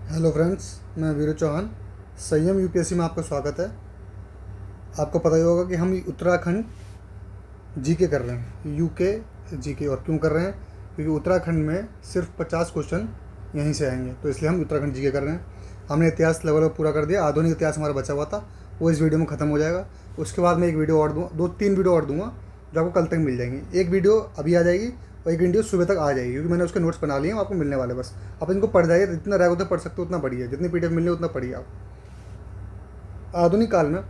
Hello friends, मैं वीरू चौहान। संयम UPSC में आपका स्वागत है। आपको पता ही होगा कि हम उत्तराखंड जीके कर रहे हैं। UK GK. और क्यों कर रहे हैं? क्योंकि उत्तराखंड में सिर्फ 50 क्वेश्चन यहीं से आएंगे, तो इसलिए हम उत्तराखंड जीके कर रहे हैं। हमने इतिहास लगभग पूरा कर दिया। आधुनिक इतिहास हमारा बचा हुआ था, वो इस वीडियो में ख़त्म हो जाएगा। उसके बाद मैं एक वीडियो और दूँ, 2-3 वीडियो और दूंगा जो आपको कल तक मिल जाएंगी। एक वीडियो अभी आ जाएगी और एक वीडियो सुबह तक आ जाएगी, क्योंकि मैंने उसके नोट्स बना लिए हैं, आपको मिलने वाले। बस आप इनको पढ़ जाइए, जितना रैग होता पढ़ सकते हो उतना पढ़िए, जितनी पीडीएफ मिलनी है उतना पढ़िए आप। आधुनिक काल में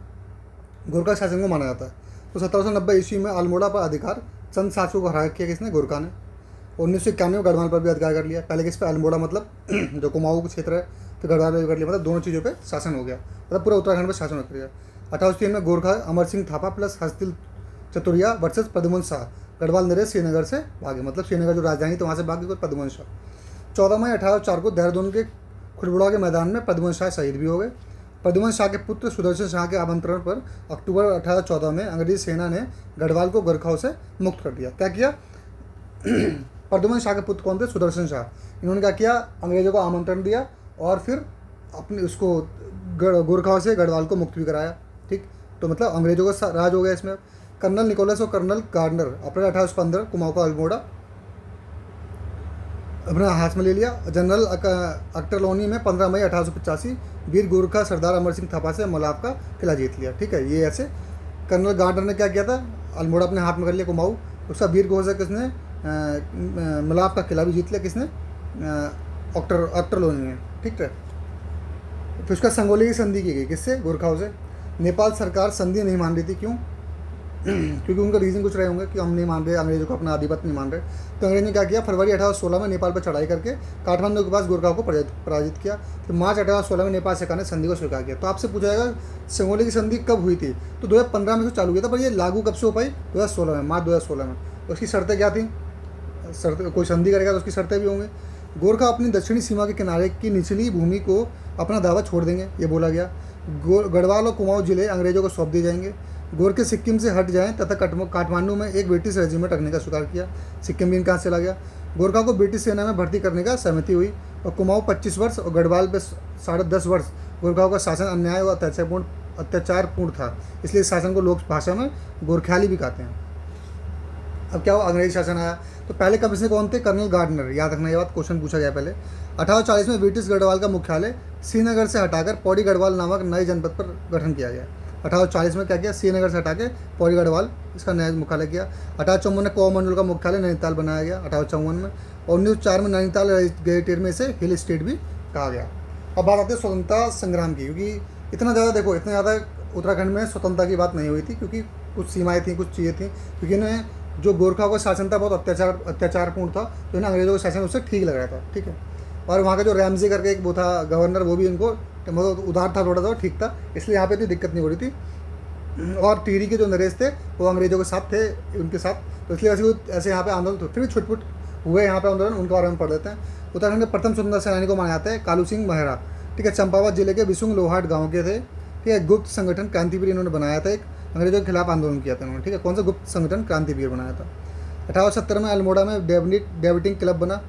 गोरखा शासन को माना जाता है। तो 1790 ईस्वी में अल्मोड़ा पर अधिकार चंद शासकों को हरा किया किसने? गोरखा ने। 1991 में गढ़वाल पर भी अधिकार कर लिया। पहले किस पे? अल्मोड़ा मतलब जो कुमाऊं का क्षेत्र है, तो गढ़वाल पर भी कर लिया। मतलब दोनों चीज़ों पे शासन हो गया, मतलब पूरा उत्तराखंड पर शासन कर लिया। 1803 में गोरखा अमर सिंह थापा प्लस हस्तिल चतुरिया वर्सेस पद्मन शाह गढ़वाल नरेश श्रीनगर से भागे। मतलब श्रीनगर जो राजधानी तो वहाँ से भागे को पद्मन शाह। 14 मई 1804 को देहरादून के खुड़बुड़ा के मैदान में पद्मन शाह शहीद भी हो गए। पद्मन शाह के पुत्र सुदर्शन शाह के आमंत्रण पर अक्टूबर 1814 में अंग्रेजी सेना ने गढ़वाल को गोरखाओं से मुक्त कर दिया। क्या किया? पद्मन शाह के पुत्र कौन थे? सुदर्शन शाह। इन्होंने क्या किया? अंग्रेजों को आमंत्रण दिया और फिर अपने उसको गोरखाओं से गढ़वाल को मुक्त भी कराया। ठीक, तो मतलब अंग्रेजों का राज हो गया इसमें। कर्नल निकोलस और कर्नल गार्डनर अप्रैल 1815 कुमाऊं का अल्मोड़ा अपने हाथ में ले लिया। जनरल अक्टरलोनी में 15 मई 1885 वीर गोरखा सरदार अमर सिंह थापा से मलाप का किला जीत लिया। ठीक है, ये ऐसे। कर्नल गार्डनर ने क्या किया था? अल्मोड़ा अपने हाथ में कर लिया, कुमाऊं। उसका वीर घोष किसने? मलाप का किला भी जीत लिया। किसने? अक्टरलोनी ने। ठीक है। फिर उसका संगोली की संधि की गई, किससे? गोरखाओं से। नेपाल सरकार संधि नहीं मान रही थी। क्यों? क्योंकि उनका रीज़न कुछ रहे होंगे कि हम नहीं मान रहे, अंग्रेजों को अपना आधिपत्य नहीं मान रहे। तो अंग्रेज ने क्या किया? फरवरी 1816 में नेपाल पर चढ़ाई करके काठमांडू के पास गोरखाओं को पराजित किया। तो मार्च 1816 में नेपाल सरकार ने संधि को स्वीकार किया। तो आपसे पूछा जाएगा संगोली की संधि कब हुई थी? तो 2015 में से चालू किया था, पर ये लागू कब से हो पाई? 2016 में, मार्च 2016 में। तो उसकी शर्तें क्या थी? शर्त, कोई संधि करेगा तो उसकी शर्तें भी होंगी। गोरखा अपनी दक्षिणी सीमा के किनारे की निचली भूमि को अपना दावा छोड़ देंगे, ये बोला गया। गढ़वाल और कुमाऊं जिले अंग्रेजों को सौंप दिए जाएंगे। गोरखे सिक्किम से हट जाएं तथा काठमांडू में एक ब्रिटिश रेजिमेंट रखने का स्वीकार किया। सिक्किम भी इनका चला गया। गोरखा को ब्रिटिश सेना में भर्ती करने का सहमति हुई। और कुमाऊं 25 वर्ष और गढ़वाल पे 10.5 वर्ष गोरखाओं का शासन अन्याय और अत्याचारपूर्ण था, इसलिए इस शासन को लोक भाषा में गोरख्याली भी कहते हैं। अब क्या हुआ? अंग्रेजी शासन आया। तो पहले कमिश्नर कौन थे? Colonel Gardner. याद रखना ये बात, क्वेश्चन पूछा गया पहले। 1840 में ब्रिटिश गढ़वाल का मुख्यालय श्रीनगर से हटाकर पौड़ी गढ़वाल नामक नए जनपद पर गठन किया गया। 1840 में क्या किया? श्रीनगर से हटा के पौड़ी गढ़वाल इसका नया मुख्यालय किया। 1854 में कोमंडल का मुख्यालय नैनीताल बनाया गया 1854 में। और 1904 में नैनीताल गेजेटियर में इसे हिल स्टेट भी कहा गया। अब बात आती है स्वतंत्रता संग्राम की, क्योंकि इतना ज़्यादा उत्तराखंड में स्वतंत्रता की बात नहीं हुई थी, क्योंकि कुछ सीमाएँ थी, कुछ चीज़ें थी। क्योंकि इन्हें जो गोरखाओं का शासन था बहुत अत्याचारपूर्ण था, तो इन्हें अंग्रेजों का शासन उससे ठीक लग रहा था। ठीक है। और वहाँ का जो रैमजी करके एक वो था गवर्नर, वो भी इनको मतलब उदार था, थोड़ा सा ठीक था, इसलिए यहाँ पे इतनी दिक्कत नहीं हो रही थी। और टिहरी के जो नरेश थे वो अंग्रेजों के साथ थे, उनके साथ, तो इसलिए ऐसे यहाँ पे आंदोलन तो फिर भी छुटपुट हुए यहाँ पे आंदोलन, उनके बारे में पढ़ लेते हैं। उत्तराखंड के प्रथम स्वतंत्रता सेनानी को माना जाता है कालू सिंह मेहरा। ठीक है, चंपावत जिले के बिसुंग लोहाट गाँव के थे। ठीक है, गुप्त संगठन क्रांतिवीर इन्होंने बनाया था, एक अंग्रेजों के खिलाफ आंदोलन किया था इन्होंने। ठीक है, कौन सा गुप्त संगठन? क्रांतिवीर बनाया था। 1870 में अल्मोड़ा में डिबेटिंग क्लब बना,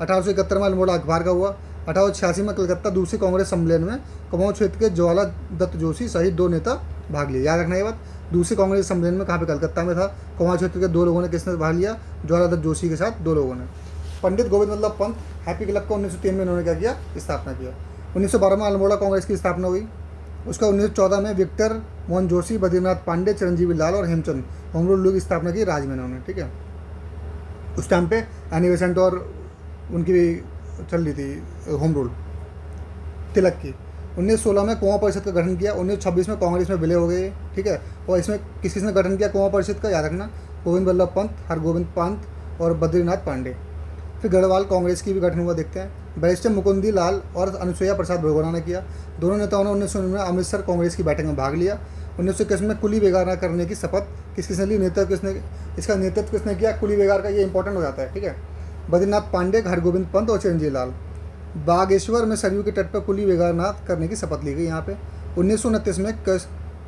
1871 में अल्मोड़ा अखबार का हुआ। 1886 में कलकत्ता दूसरी कांग्रेस सम्मेलन में कुमाऊं क्षेत्र के ज्वाला दत्त जोशी सहित 2 नेता भाग लिए। याद रखना ये बात, दूसरी कांग्रेस सम्मेलन में कहाँ पे? कलकत्ता में था। कुमाऊं क्षेत्र के 2 लोगों ने किसने भाग लिया? ज्वाला दत्त जोशी के साथ 2 लोगों ने। पंडित गोविंद वल्लभ पंत हैप्पी क्लब का 1903 में इन्होंने क्या किया? स्थापना किया। 1912 में अल्मोड़ा कांग्रेस की स्थापना हुई। उसका 1914 में विक्टर मोहन जोशी, बद्रीनाथ पांडे, चिरंजीवी लाल और हेमचंद होम रूल लीग की स्थापना की राज में उन्होंने। ठीक है, उस टाइम पे एनी बेसेंट और उनकी भी चल रही थी होम रूल, तिलक की। 1916 में कुआं परिषद का गठन किया। 1926 में कांग्रेस में विलय हो गए। ठीक है, और इसमें किसने गठन किया कुआं परिषद का? याद रखना, गोविंद वल्लभ पंत, हरगोविंद पंत और बद्रीनाथ पांडे। फिर गढ़वाल कांग्रेस की भी गठन हुआ, देखते हैं। बैरिस्टर मुकुंदी लाल और अनुसुईया प्रसाद बहुगुणा ने किया। दोनों नेताओं ने 1919 में अमृतसर कांग्रेस की बैठक में भाग लिया। 1921 में कुली बेगार करने की शपथ किसने ली? इसका नेतृत्व किसने किया? कुली बेगार का, ये इंपॉर्टेंट हो जाता है। ठीक है, बद्रीनाथ पांडे, हरगोविंद पंत और चिरंजीवी लाल। बागेश्वर में सरयू के तट पर कुली बेगारनाथ करने की शपथ ली गई यहाँ पे। 1929 में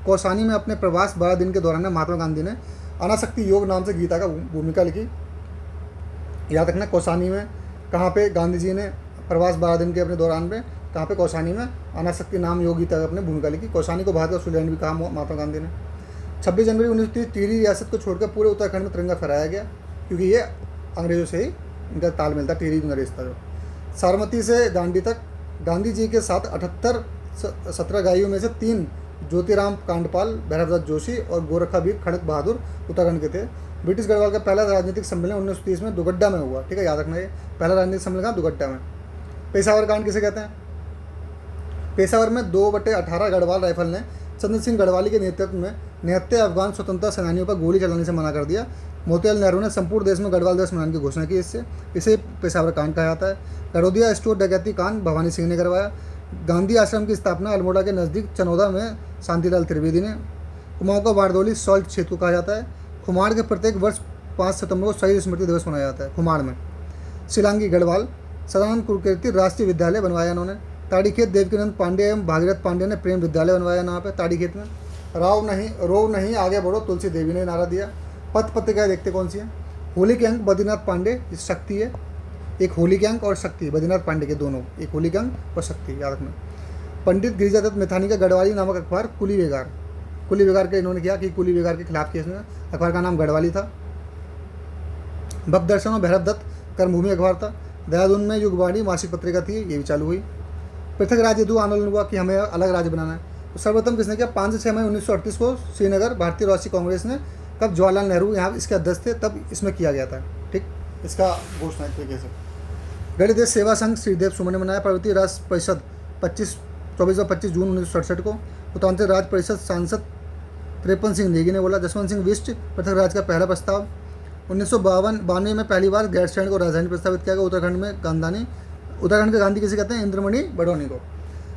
कौसानी में अपने प्रवास 12 दिन के दौरान महात्मा गांधी ने अनासक्ति योग नाम से गीता का भूमिका लिखी। याद रखना, कौसानी में कहाँ पे गांधी जी ने प्रवास 12 दिन के अपने दौरान में कहाँ पे, कौसानी में अनासक्ति नाम योगी तक अपने भूमिका लिखी। कौसानी को भारत का स्विट्जरलैंड भी कहा महात्मा गांधी ने। 26 जनवरी 1930 टिहरी रियासत को छोड़कर पूरे उत्तराखंड में तिरंगा फहराया गया, क्योंकि ये अंग्रेजों से ही इनका तालमेल था, टिहरी नरेश था जो। साबरमती से दांडी तक गांधी जी के साथ 17 गाइयों में से 3 ज्योतिराम कांडपाल, भैरवदत्त जोशी और गोरखावीर खड़क बहादुर उत्तराखंड के थे। ब्रिटिश गढ़वाल का पहला राजनीतिक सम्मेलन 1930 में दुगड्डा में हुआ, ठीक है, याद रखना। ये पहला राजनीतिक सम्मेलन कहाँ, दुगड्डा में। पेशावर कांड किसे कहते हैं? पेशावर में 2/18 गढ़वाल राइफल ने चंद्र सिंह गढ़वाली के नेतृत्व में 79 अफगान स्वतंत्रता सेनानियों पर गोली चलाने से मना कर दिया। मोतीलाल नेहरू ने संपूर्ण देश में गढ़वाल दिवस मनाने की घोषणा की। इसे पेशावर कांड कहा जाता है। गड़ोदिया स्टोर डकैती कांड भवानी सिंह ने करवाया। गांधी आश्रम की स्थापना अल्मोड़ा के नज़दीक चनौदा में शांतिलाल त्रिवेदी ने। कुमाऊं का बारदौली सॉल्ट क्षेत्र को कहा जाता है। खुमाड़ के प्रत्येक वर्ष 5 सितंबर को शहीद स्मृति दिवस मनाया जाता है। खुमाड़ में शिलांगी गढ़वाल सदानंद कुलकीर्ति राष्ट्रीय विद्यालय बनवाया इन्होंने। ताड़ीखेत देवकीनंद पांडे एवं भागीरथ पांडे ने प्रेम विद्यालय बनवाया यहाँ पे ताड़ीखेत में। रो नहीं आगे बढ़ो तुलसी देवी ने नारा दिया। पथ पत्रिकाएँ देखते कौन सी हैं? होली के अंक बद्रीनाथ पांडे, शक्ति है। एक होली के अंक और शक्ति, बद्रीनाथ पांडे के दोनों, एक होली के अंक और शक्ति, याद रखना। पंडित गिरिजादत्त मैथानी का गढ़वाली नामक अखबार कुली वेगार के इन्होंने किया कि कुली वेगार के खिलाफ केस में। अखबार का नाम गढ़वाली था। भक्त दर्शन और भैरवदत्त कर्मभूमि अखबार था। देहरादून में युगवाणी मासिक पत्रिका थी, ये भी चालू हुई। पृथक राज्य हेतु आंदोलन हुआ कि हमें अलग राज्य बनाना है। तो सर्वप्रथम किसने किया? 5 से 6 मई 1938 को श्रीनगर भारतीय राष्ट्रीय कांग्रेस ने, कब जवाहरलाल नेहरू यहाँ इसके अध्यक्ष थे, तब इसमें किया गया था, ठीक, इसका घोषणा एक तरीके से। गणित देश सेवा संघ श्रीदेव सुमन ने मनाया। पर्वतीय राष्ट्र परिषद 24 जून 1967 को। उत्तरांचल राज्य परिषद सांसद 53 सिंह नेगी ने बोला। जसवंत सिंह बिष्ट पृथक राज्य का पहला प्रस्ताव। 1952 में पहली बार गैरसैंण को राजधानी प्रस्तावित किया गया। उत्तराखंड के गांधी किसे कहते हैं? इंद्रमणि बडौनी को।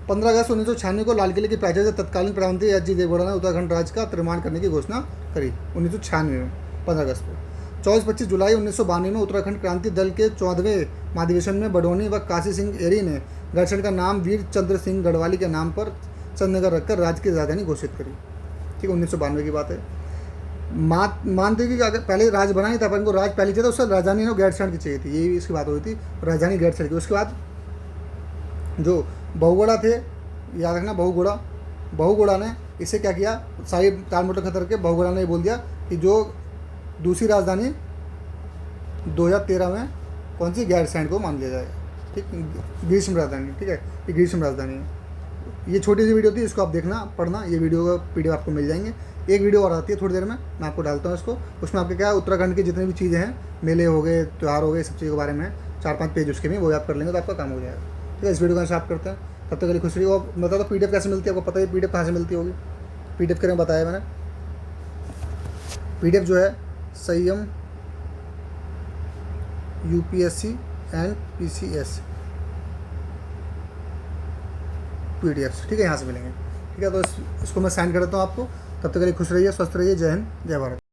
15 अगस्त 1996 को लाल किले की प्राचीर से तत्कालीन प्रधानमंत्री एच.डी. देवेगौड़ा ने उत्तराखंड राज्य का निर्माण करने की घोषणा करी 1996 में 15 अगस्त को। 24-25 जुलाई 1992 में उत्तराखंड क्रांति दल के 14वें महाधिवेशन में बडौनी व काशी सिंह एरी ने गैरसैंण का नाम वीर चंद्र सिंह गढ़वाली के नाम पर चंदनगर रखकर राज्य की राजधानी घोषित करी, ठीक है, 1992 की बात है। मानते कि अगर पहले राज्य बना नहीं था, पर इनको राज्य पहले चाहिए था, उससे राजधानी ने गैरसैंण की चाहिए थी, यही इसकी बात हुई थी, राजधानी गैरसैंण की। उसके बाद जो बहुगुणा थे, याद रखना, बहुगुणा ने इसे क्या किया, सारी टाल मटोल खतर के बहुगुणा ने बोल दिया कि जो दूसरी राजधानी 2013 में कौन सी, गैरसैंण को मान लिया जाएगा, ठीक, ग्रीष्म राजधानी, ठीक है, ये ग्रीष्म राजधानी है। ये छोटी सी वीडियो थी, इसको आप देखना पढ़ना, ये वीडियो का PDF आपको मिल जाएंगे। एक वीडियो और आती है थोड़ी देर में, मैं आपको डालता हूँ इसको। उसमें आपके क्या उत्तराखंड की जितनी भी चीज़ें हैं, मेले हो गए, त्यौहार हो गए, सब चीज़ों के बारे में 4-5 पेज उसके भी, वो याद कर लेंगे तो आपका काम हो जाएगा, ठीक है। इस वीडियो का स्टार्ट करते हैं, तब तक के लिए खुश रहिए। और बता दो PDF कैसे मिलती है, आपको पता है PDF कहाँ से मिलती होगी? PDF के लिए बताया मैंने, PDF जो है संयम UPSC एंड PCS PDFs, ठीक है, यहाँ से मिलेंगे, ठीक है। तो इसको मैं सेंड कर देता हूँ आपको। तब तक के लिए खुश रहिए, स्वस्थ रहिए। जय हिंद, जय भारत।